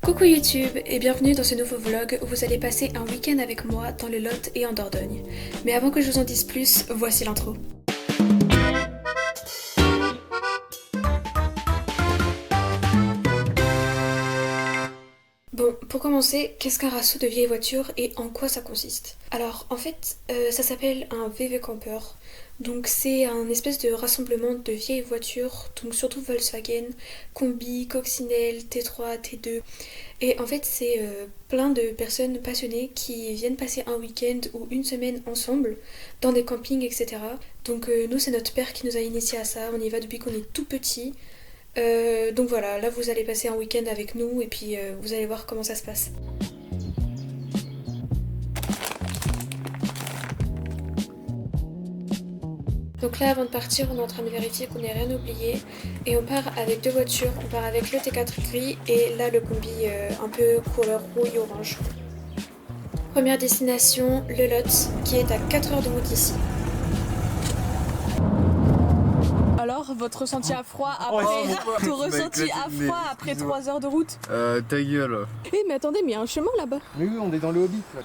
Coucou YouTube et bienvenue dans ce nouveau vlog où vous allez passer un week-end avec moi dans le Lot et en Dordogne. Mais avant que je vous en dise plus, voici l'intro. Bon, pour commencer, qu'est-ce qu'un rasso de vieilles voitures et en quoi ça consiste? Alors, en fait, ça s'appelle un VW Camper. Donc c'est un espèce de rassemblement de vieilles voitures, donc surtout Volkswagen, Combi, Coccinelle, T3, T2. Et en fait, c'est plein de personnes passionnées qui viennent passer un week-end ou une semaine ensemble dans des campings, etc. Donc nous, c'est notre père qui nous a initiés à ça. On y va depuis qu'on est tout petit. Donc voilà, là vous allez passer un week-end avec nous et puis vous allez voir comment ça se passe. Donc là, avant de partir, on est en train de vérifier qu'on n'ait rien oublié. Et on part avec deux voitures. On part avec le T4 gris et là le combi un peu couleur rouille-orange. Première destination, le Lot, qui est à 4 heures de route d'ici. Alors, votre ressenti à froid après, ton ressenti à froid après 3 heures de route? Ta gueule. Eh mais attendez, mais il y a un chemin là-bas. Mais oui, on est dans le Hobbit là.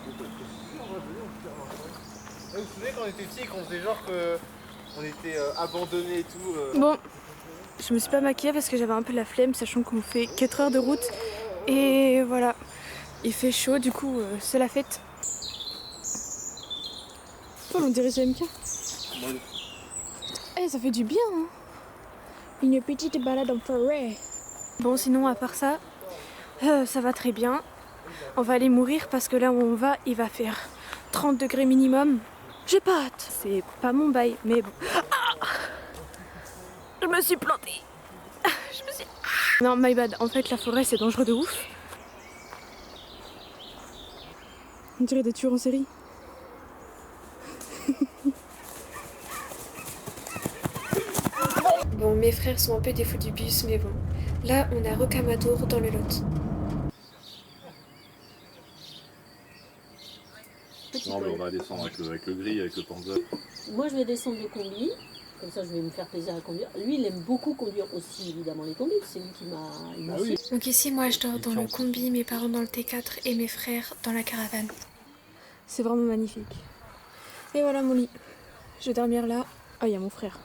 Vous vous souvenez quand on était petits et qu'on faisait genre que on était abandonnés et tout Bon, je me suis pas maquillée parce que j'avais un peu la flemme, sachant qu'on fait 4 heures de route. Et voilà, il fait chaud, du coup c'est la fête. Paul, on dirait GMK. Eh, ça fait du bien, hein. Une petite balade en forêt. Bon, sinon, à part ça, ça va très bien. On va aller mourir parce que là où on va, il va faire 30 degrés minimum. J'ai pas hâte. C'est pas mon bail, mais bon. Ah, je me suis plantée. Non, my bad. En fait, la forêt, c'est dangereux de ouf. On dirait des tueurs en série. Bon, mes frères sont un peu des fous du bus, mais bon. Là, on a Rocamadour dans le Lot. Non, mais on va descendre avec le gris, avec le Panzer. Moi, je vais descendre le combi. Comme ça, je vais me faire plaisir à conduire. Lui, il aime beaucoup conduire aussi, évidemment, les combis. C'est lui qui m'a initié. Donc ici, moi, je dors dans le combi, mes parents dans le T4 et mes frères dans la caravane. C'est vraiment magnifique. Et voilà mon lit. Je vais dormir là. Ah, il y a mon frère.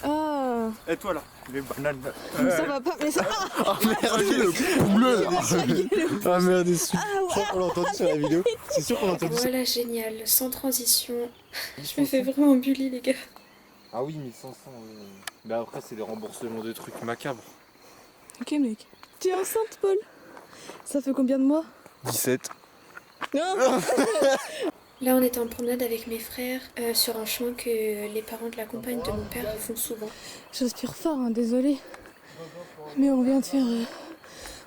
Ah, Et toi là, les bananes. mais ça va pas, mais ça. Ah merde, le bleu. Ah merde, c'est sûr. Je crois qu'on l'a entendu sur la vidéo. C'est sûr qu'on l'a entendu. Voilà, génial, sans transition. Je me fais vraiment bully, les gars. Ah oui, 1500. Mais après, c'est des remboursements de trucs macabres. Ok, mec. Tu es enceinte, Paul? Ça fait combien de mois? 17. Non. Là, on était en promenade avec mes frères sur un chemin que les parents de la compagne de mon père font souvent. J'aspire fort, hein, désolé. Mais on vient de faire.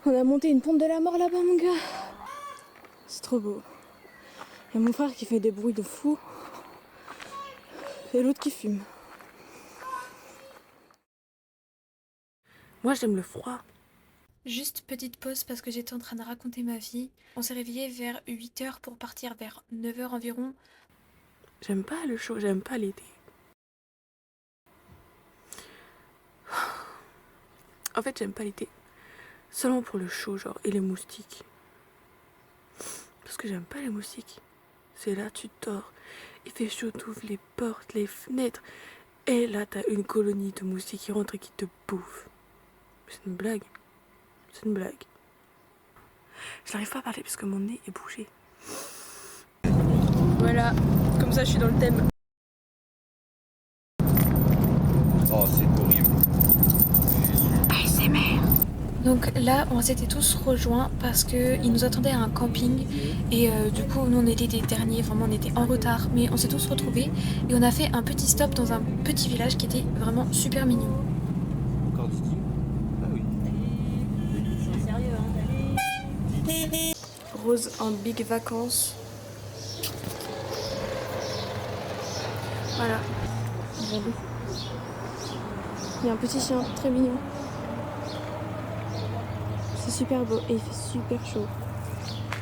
On a monté une pompe de la mort là-bas, mon gars. C'est trop beau. Il y a mon frère qui fait des bruits de fou. Et l'autre qui fume. Moi, j'aime le froid. Juste petite pause parce que j'étais en train de raconter ma vie. On s'est réveillé vers 8h pour partir vers 9h environ. J'aime pas le chaud, j'aime pas l'été. En fait, j'aime pas l'été. Seulement pour le chaud, genre, et les moustiques. Parce que j'aime pas les moustiques. C'est là, tu dors, il fait chaud, t'ouvres les portes, les fenêtres. Et là, t'as une colonie de moustiques qui rentrent et qui te bouffent. C'est une blague. C'est une blague. Je n'arrive pas à parler parce que mon nez est bouché. Voilà, comme ça je suis dans le thème. Oh, c'est horrible. ASMR. Donc là, on s'était tous rejoints parce qu'ils nous attendaient à un camping. Et du coup, nous on était des derniers, vraiment on était en retard. Mais on s'est tous retrouvés et on a fait un petit stop dans un petit village qui était vraiment super mignon. Encore Didi? Ah oui. C'est sérieux, hein. Rose en big vacances. Voilà. Il y a un petit chien très mignon. C'est super beau et il fait super chaud.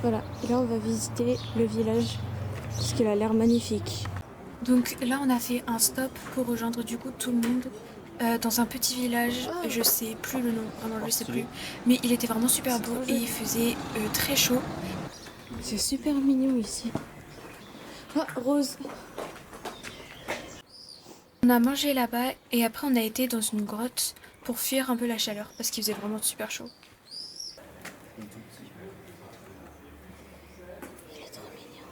Voilà, et là on va visiter le village parce qu'il a l'air magnifique. Donc là, on a fait un stop pour rejoindre du coup tout le monde. dans un petit village, je sais plus le nom, vraiment je sais plus. Mais il était vraiment super beau et il faisait très chaud. C'est super mignon ici. Ah, Rose. On a mangé là-bas et après on a été dans une grotte pour fuir un peu la chaleur parce qu'il faisait vraiment super chaud. Il est trop mignon.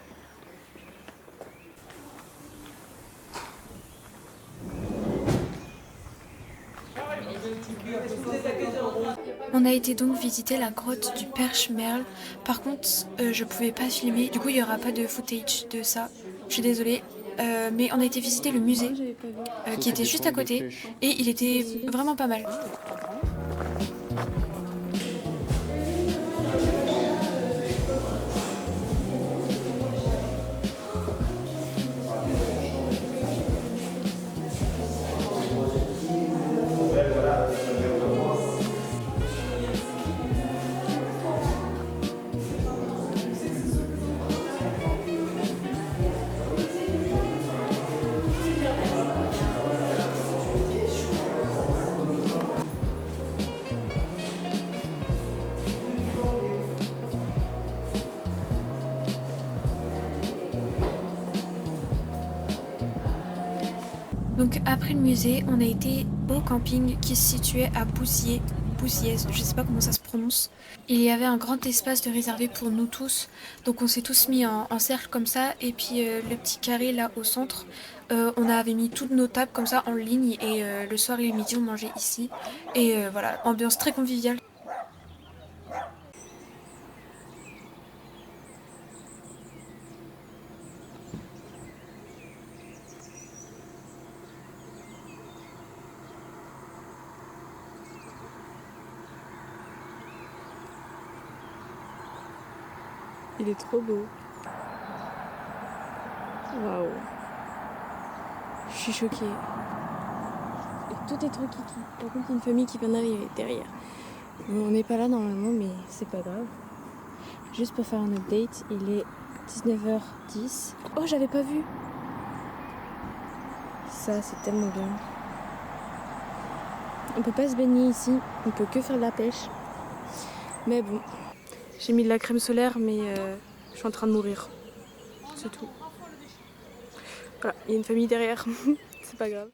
On a été donc visiter la grotte du Perche Merle. Par contre, je pouvais pas filmer, du coup il y aura pas de footage de ça. Je suis désolée. Mais on a été visiter le musée qui était juste à côté et il était vraiment pas mal. Donc après le musée, on a été au camping qui se situait à Bouziers, je sais pas comment ça se prononce. Il y avait un grand espace de réservé pour nous tous, donc on s'est tous mis en cercle comme ça, et puis le petit carré là au centre, on avait mis toutes nos tables comme ça en ligne, et le soir et le midi on mangeait ici, et voilà, ambiance très conviviale. Il est trop beau. Waouh. Je suis choquée. Et tout est trop kiki. Par contre, il y a une famille qui vient d'arriver derrière. Bon, on n'est pas là normalement, mais c'est pas grave. Juste pour faire un update, il est 19h10. Oh, j'avais pas vu. Ça, c'est tellement bien. On peut pas se baigner ici. On peut que faire de la pêche. Mais bon. J'ai mis de la crème solaire, mais je suis en train de mourir. C'est tout. Voilà, il y a une famille derrière. C'est pas grave.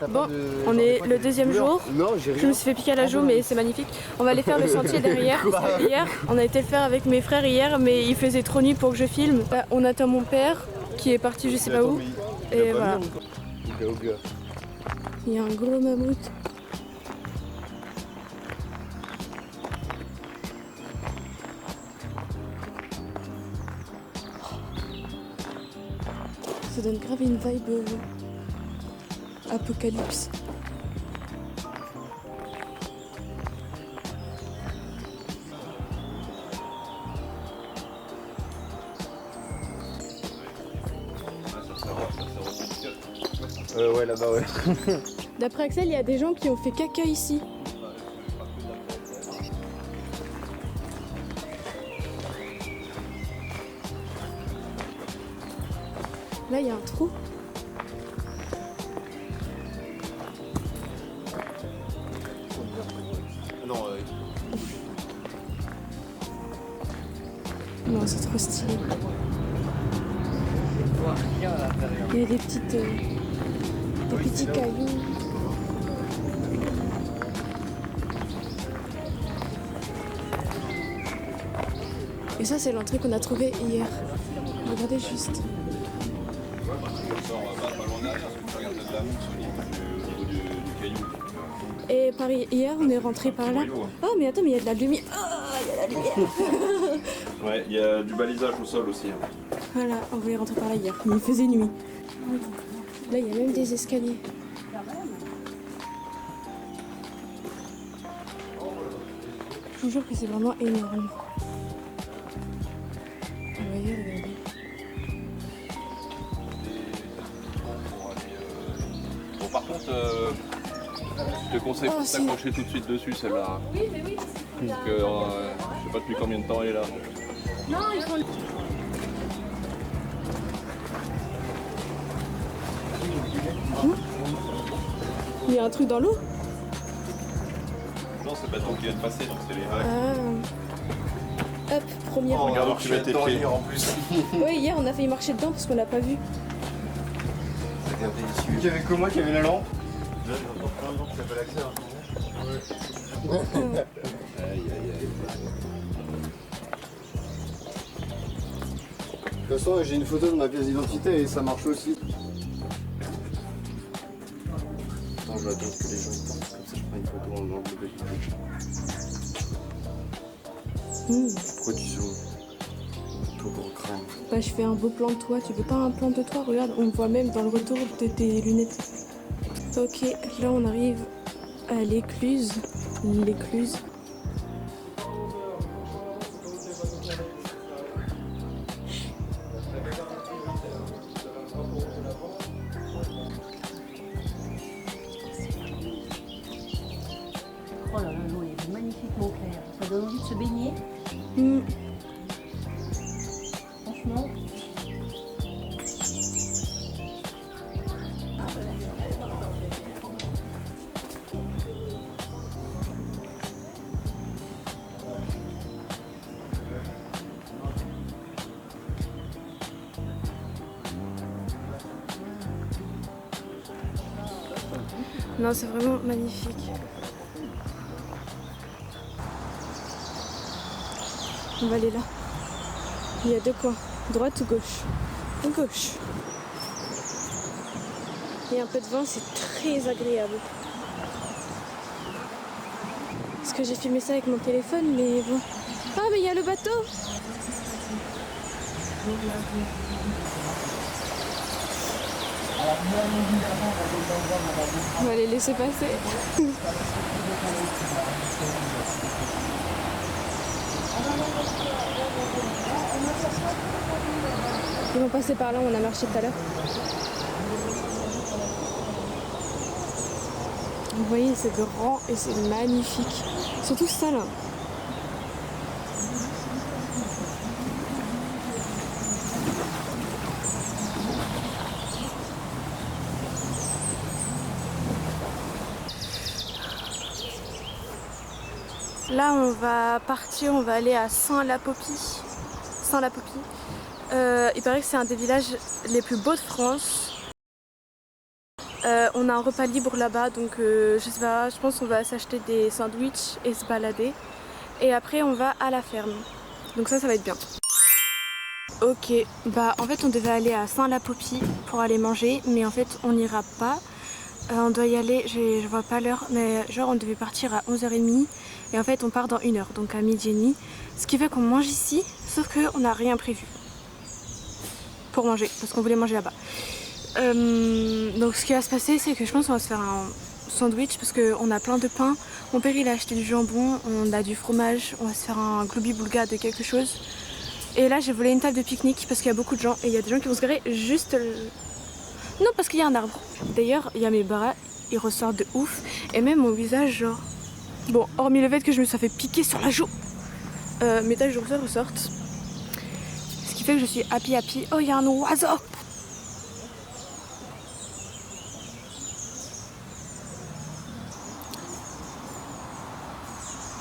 Bon, on est le deuxième jour. Je me suis fait piquer à la joue, mais c'est magnifique. On va aller faire le sentier derrière. Hier, on a été le faire avec mes frères hier, mais il faisait trop nuit pour que je filme. Là, on attend mon père, qui est parti je sais pas où. Et voilà. Il y a un gros mammouth. Ça donne grave une vibe apocalypse. Ouais, là-bas, ouais. D'après Axel, il y a des gens qui ont fait caca ici. Là, il y a un trou. Non, Non, c'est trop stylé. Il y a des petits cailloux. Et ça, c'est l'entrée qu'on a trouvée hier. Regardez juste. Et pareil, hier, on est rentré par là. Oh, mais attends, mais il y a de la lumière. Oh, il y a de la lumière. Ouais, il y a du balisage au sol aussi. Voilà, on voulait rentrer par là hier, mais il faisait nuit. Là, il y a même des escaliers. Je vous jure que c'est vraiment énorme. Vous voyez, regardez. Bon, par contre, je te conseille de t'accrocher tout de suite dessus, celle-là. Oui, mais oui. Parce que je sais pas depuis combien de temps elle est là. Non, il faut le... Il y a un truc dans l'eau? Non, c'est le bateau qui vient de passer, donc c'est les vagues. Ah. Hop, première. Oh, Regarde où tu tu vas mets être tes dans pieds. hier en plus. Oui, hier on a failli marcher dedans parce qu'on l'a pas vu. Celui qui avait que moi qui avait la lampe. Là, j'ai encore plein de gens qui n'avaient l'accès à Aïe, aïe, aïe. De toute façon, j'ai une photo de ma pièce d'identité et ça marche aussi. Attends, je vais attendre que les gens y partent, comme ça je prends une photo en angle de Pourquoi tu zoomes? Toi gros crâne. Bah, je fais un beau plan de toi. Tu veux pas un plan de toi? Regarde, on voit même dans le retour de tes lunettes. Ok, là on arrive à l'écluse. L'écluse. Oh là là, l'eau est magnifiquement claire. Ça donne envie de se baigner. Franchement. Non, c'est vraiment magnifique. On va aller là. Il y a deux coins, droite ou gauche? Gauche. Il y a un peu de vent, c'est très agréable. Parce que j'ai filmé ça avec mon téléphone, mais bon. Ah, mais il y a le bateau! On va les laisser passer. Ils vont passer par là où on a marché tout à l'heure. Vous voyez, c'est grand et c'est magnifique. Surtout ça là. Là, on va partir, on va aller à Saint-Lapopie. Saint-Lapopie. Il paraît que c'est un des villages les plus beaux de France. On a un repas libre là-bas, donc je sais pas, je pense qu'on va s'acheter des sandwichs et se balader. Et après, on va à la ferme. Donc ça va être bien. Ok, bah en fait, on devait aller à Saint-Lapopie pour aller manger, mais en fait, on n'ira pas. On doit y aller, je vois pas l'heure, mais genre on devait partir à 11h30 et en fait on part dans 1 heure, donc à midi et demi. Ce qui fait qu'on mange ici, sauf qu'on n'a rien prévu pour manger, parce qu'on voulait manger là-bas. Donc ce qui va se passer, c'est que je pense qu'on va se faire un sandwich parce qu'on a plein de pain. Mon père il a acheté du jambon, on a du fromage, on va se faire un gloubi-boulga de quelque chose. Et là j'ai volé une table de pique-nique parce qu'il y a beaucoup de gens et il y a des gens qui vont se garer juste... Non, parce qu'il y a un arbre. D'ailleurs, il y a mes bras, ils ressortent de ouf. Et même mon visage, genre... Bon, hormis le fait que je me sois fait piquer sur la joue, mes taches de rousseur ressortent. Ce qui fait que je suis happy. Oh, il y a un oiseau!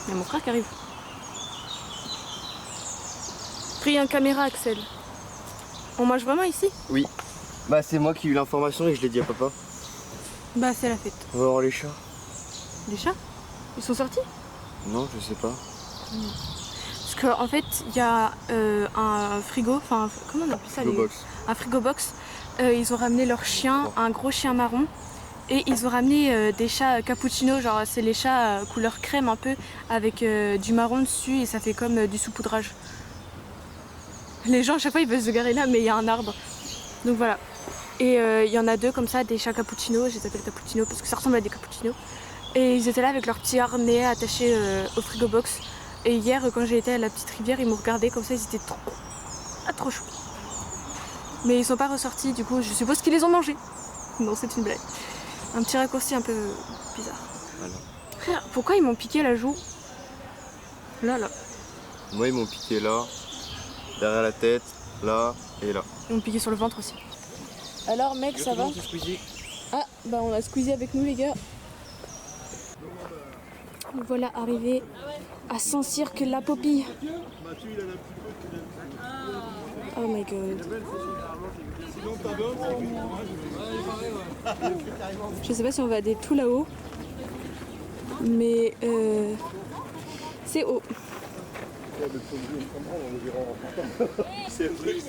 Il y a mon frère qui arrive. Pris un caméra, Axel. On mange vraiment ici? Oui. Bah c'est moi qui ai eu l'information et je l'ai dit à papa. Bah c'est la fête. On va voir les chats. Les chats? Ils sont sortis? Non, je sais pas. Parce qu'en fait, il y a un frigo, enfin comment on appelle ça? Frigo-box. Un frigo-box. Ils ont ramené leur chien, un gros chien marron. Et ils ont ramené des chats cappuccino, genre c'est les chats couleur crème un peu, avec du marron dessus et ça fait comme du saupoudrage. Les gens à chaque fois ils veulent se garer là mais il y a un arbre. Donc voilà. Et il y en a deux comme ça, des chats cappuccino, je les appelle cappuccino parce que ça ressemble à des cappuccinos. Et ils étaient là avec leur petit harnais attaché au frigo box. Et hier quand j'ai été à la petite rivière, ils m'ont regardé comme ça, ils étaient trop chauds. Mais ils sont pas ressortis, du coup je suppose qu'ils les ont mangés. Non, c'est une blague. Un petit raccourci un peu bizarre. Voilà. Frère, pourquoi ils m'ont piqué la joue? Là. Moi ils m'ont piqué là, derrière la tête, là et là. Ils m'ont piqué sur le ventre aussi. Alors mec, ça va? Ah, bah on a Squeezie avec nous les gars. Nous voilà arrivés à Saint-Cirque-la-Popie. Oh my god. Je sais pas si on va aller tout là-haut, mais c'est haut.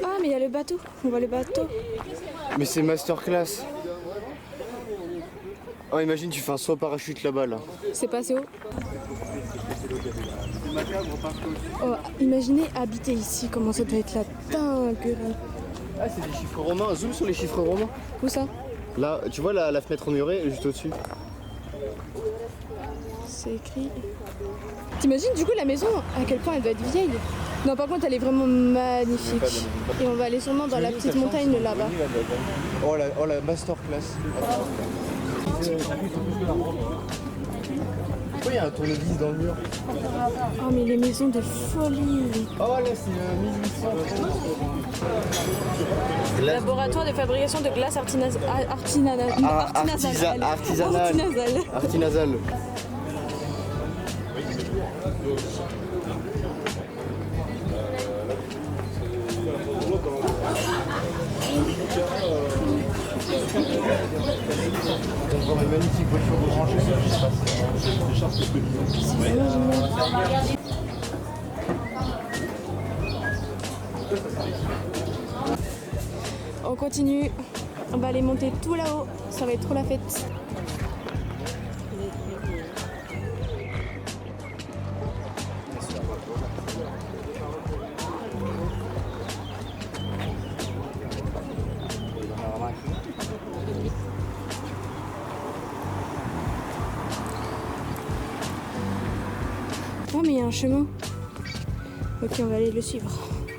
Ah mais il y a le bateau, on voit le bateau. Mais c'est masterclass. Oh imagine tu fais un saut parachute là-bas là. C'est pas assez haut. Oh, imaginez habiter ici, comment ça doit être la dingue. Ah c'est des chiffres romains, zoom sur les chiffres romains. Où ça? Là, tu vois la fenêtre murée juste au-dessus. C'est écrit. T'imagines du coup la maison, à quel point elle doit être vieille? Non par contre elle est vraiment magnifique. Et on va aller sûrement dans la petite montagne là-bas. Oh la masterclass. Pourquoi il y a un tournevis dans le mur? Oh mais les maisons de folie. Oh là c'est 1800. Laboratoire de fabrication de glace artisanale. Artisanale. On voit une magnifique voiture orangée. On continue, on va aller monter tout là-haut, ça va être trop la fête. Oh mais il y a un chemin. Ok, on va aller le suivre.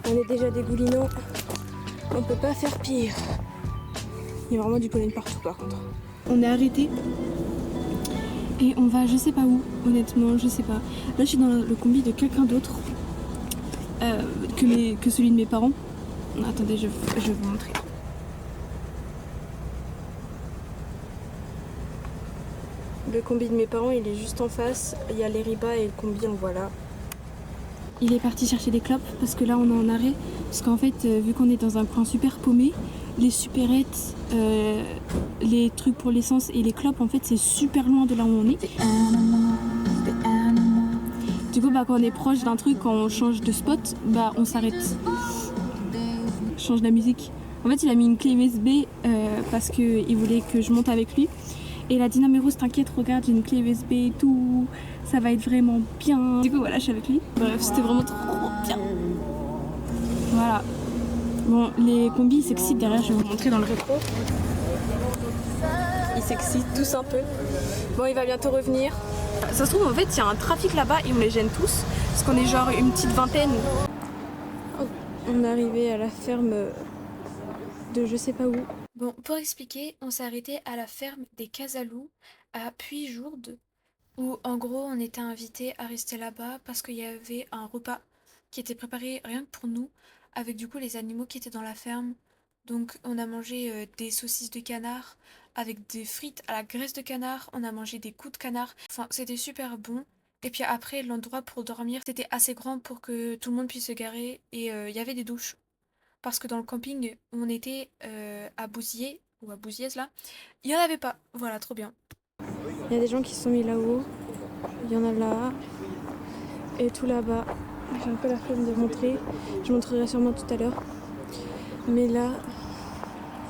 On est déjà dégoulinant. On peut pas faire pire. Il y a vraiment du pollen partout par contre. On est arrêté et on va je sais pas où, honnêtement, je sais pas. Là je suis dans le combi de quelqu'un d'autre que celui de mes parents. Attendez, je vais vous montrer. Le combi de mes parents il est juste en face. Il y a les ribas et le combi, on voit là. Il est parti chercher des clopes parce que là on est en arrêt. Parce qu'en fait, vu qu'on est dans un coin super paumé, les supérettes, les trucs pour l'essence et les clopes, en fait, c'est super loin de là où on est. Du coup, bah, quand on est proche d'un truc, quand on change de spot, bah, on s'arrête. Change la musique. En fait, il a mis une clé USB parce qu'il voulait que je monte avec lui. Et il a dit non mais Rose t'inquiète, regarde j'ai une clé USB et tout, ça va être vraiment bien. Du coup voilà, je suis avec lui. Bref, c'était vraiment trop bien. Voilà. Bon, les combis ils s'excitent derrière, je vais vous montrer dans le rétro. Ils s'excitent tous un peu. Bon, il va bientôt revenir. Ça se trouve en fait il y a un trafic là-bas et on les gêne tous. Parce qu'on est genre une petite vingtaine. Oh, on est arrivé à la ferme de je sais pas où. Bon, pour expliquer, on s'est arrêté à la ferme des Casalous à Puy-Jourde, où en gros on était invités à rester là-bas parce qu'il y avait un repas qui était préparé rien que pour nous, avec du coup les animaux qui étaient dans la ferme. Donc on a mangé des saucisses de canard avec des frites à la graisse de canard, on a mangé des coups de canard, enfin c'était super bon. Et puis après l'endroit pour dormir c'était assez grand pour que tout le monde puisse se garer et il y avait des douches. Parce que dans le camping où on était à Bouziers, ou à Bouziez là, il n'y en avait pas. Voilà, trop bien. Il y a des gens qui se sont mis là-haut. Il y en a là. Et tout là-bas. J'ai un peu la flemme de montrer. Je montrerai sûrement tout à l'heure. Mais là,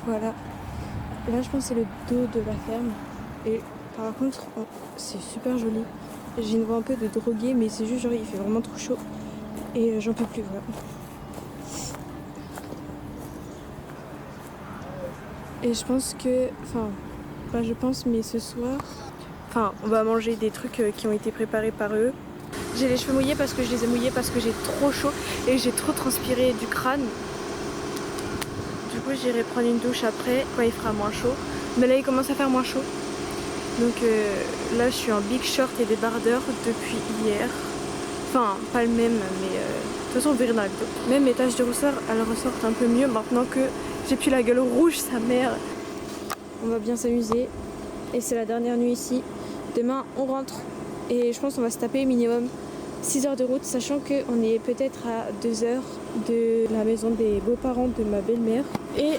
voilà. Là, je pense que c'est le dos de la ferme. Et par contre, c'est super joli. J'ai une voix un peu de droguée, mais c'est juste genre, il fait vraiment trop chaud. Et j'en peux plus, voilà. Et je pense que, enfin, pas je pense, mais ce soir, enfin, on va manger des trucs qui ont été préparés par eux. J'ai les cheveux mouillés parce que je les ai mouillés parce que j'ai trop chaud et j'ai trop transpiré du crâne. Du coup, j'irai prendre une douche après quand il fera moins chaud. Mais là, il commence à faire moins chaud. Donc là, je suis en big short et débardeur depuis hier. Enfin, pas le même, mais de toute façon, vous verrez dans la vidéo. Même mes taches de rousseur, elles ressortent un peu mieux maintenant que j'ai plus la gueule rouge, sa mère. On va bien s'amuser. Et c'est la dernière nuit ici. Demain, on rentre. Et je pense qu'on va se taper minimum 6 heures de route, sachant qu'on est peut-être à 2 heures de la maison des beaux-parents de ma belle-mère. Et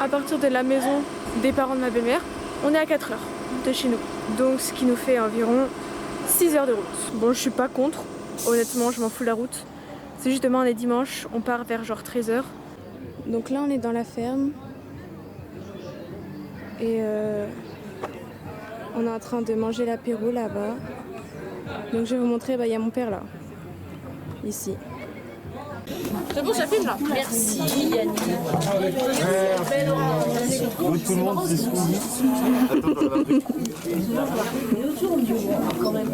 à partir de la maison des parents de ma belle-mère, on est à 4 heures de chez nous. Donc ce qui nous fait environ 6 heures de route. Bon, je suis pas contre, honnêtement, je m'en fous de la route. C'est juste demain, on est dimanche, on part vers genre 13 heures. Donc là, on est dans la ferme. Et on est en train de manger l'apéro là-bas. Donc je vais vous montrer, il y a mon père là, ici. C'est bon, ça filme là. Merci Yannick. Oui, tout le monde, c'est ce qu'on dit. Quand même.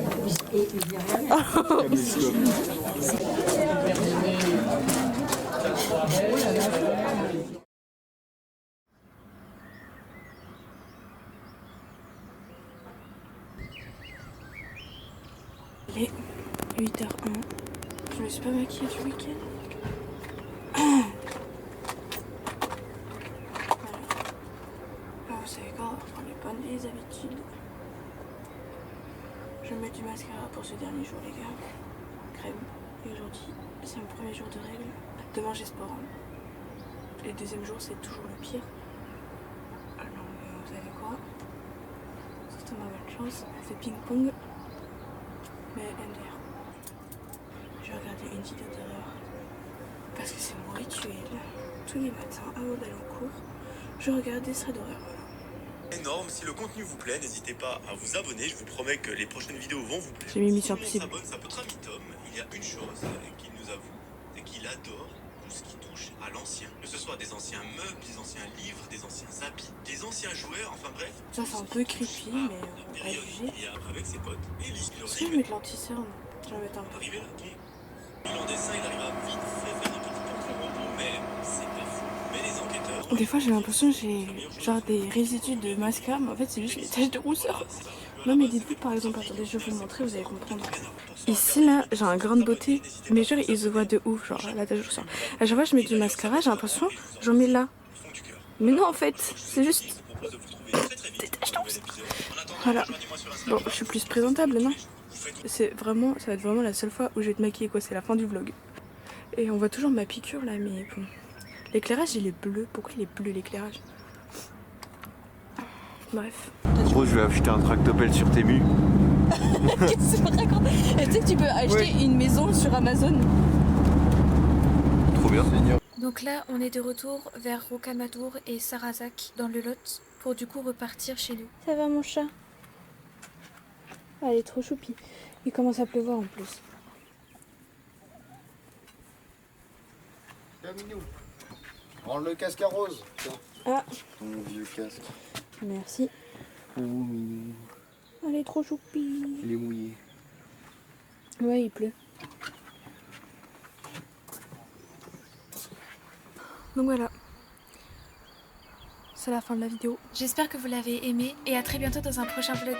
Il est 8h01. Je me suis pas maquillée du week-end. Voilà. Vous savez quoi, on va prendre les bonnes vieilles habitudes. Je mets du mascara pour ce dernier jour, les gars. Crème. Et aujourd'hui, c'est mon premier jour de règle. Demain, j'ai sport. Et le deuxième jour, c'est toujours le pire. Alors, vous savez quoi? C'est ma bonne chance. On fait ping-pong. Mais MDR. Je vais regarder une vidéo d'horreur. Parce que c'est mon rituel. Tous les matins, avant d'aller en cours, je regarde des threads d'horreur. Énorme, si le contenu vous plaît, n'hésitez pas à vous abonner, je vous promets que les prochaines vidéos vont vous plaire. J'ai mis Mission Si on Impossible. s'abonne, ça peut être un mythome. Il y a une chose qu'il nous avoue, c'est qu'il adore tout ce qui touche à l'ancien. Que ce soit des anciens meubles, des anciens livres, des anciens habits, des anciens joueurs, enfin bref. Ça c'est un peu creepy, mais on va pas juger. Il y a avec ses potes. Et Est-ce que je vais mettre l'anti-cerne? Je vais mettre un peu. arrivé là, il en dessin, il arrive à vite fait faire un petit contre-repos, mais c'est pas fou. Mais les enquêteurs. Des fois j'ai l'impression que j'ai genre des résidus de mascara, mais en fait c'est juste des taches de rousseur. Non mais dites-vous par exemple, attendez je vais vous montrer, vous allez comprendre. Ici là j'ai un grain de beauté, mais genre il se voit de ouf, genre la tache de rousseur. À chaque fois que je mets du mascara, j'ai l'impression j'en mets là. Mais non en fait, c'est juste des taches de rousseur. Voilà. Bon, je suis plus présentable, non? C'est vraiment, ça va être vraiment la seule fois où je vais te maquiller quoi, c'est la fin du vlog. Et on voit toujours ma piqûre là, mais bon. L'éclairage il est bleu, pourquoi il est bleu l'éclairage? Bref. Gros, je vais acheter un tractopelle sur Temu. Qu'est-ce que tu racontes? Tu sais que tu peux acheter une maison sur Amazon. Trop bien. Donc là, on est de retour vers Rocamadour et Sarrazac dans le Lot pour du coup repartir chez nous. Ça va mon chat? Ah, elle est trop choupie. Il commence à pleuvoir en plus. Minou, rends le casque à rose. Ah, Ton vieux casque. merci. Oh, Minou, Elle est trop choupie. il est mouillé. Ouais, il pleut. Donc voilà. C'est la fin de la vidéo. J'espère que vous l'avez aimé et à très bientôt dans un prochain vlog.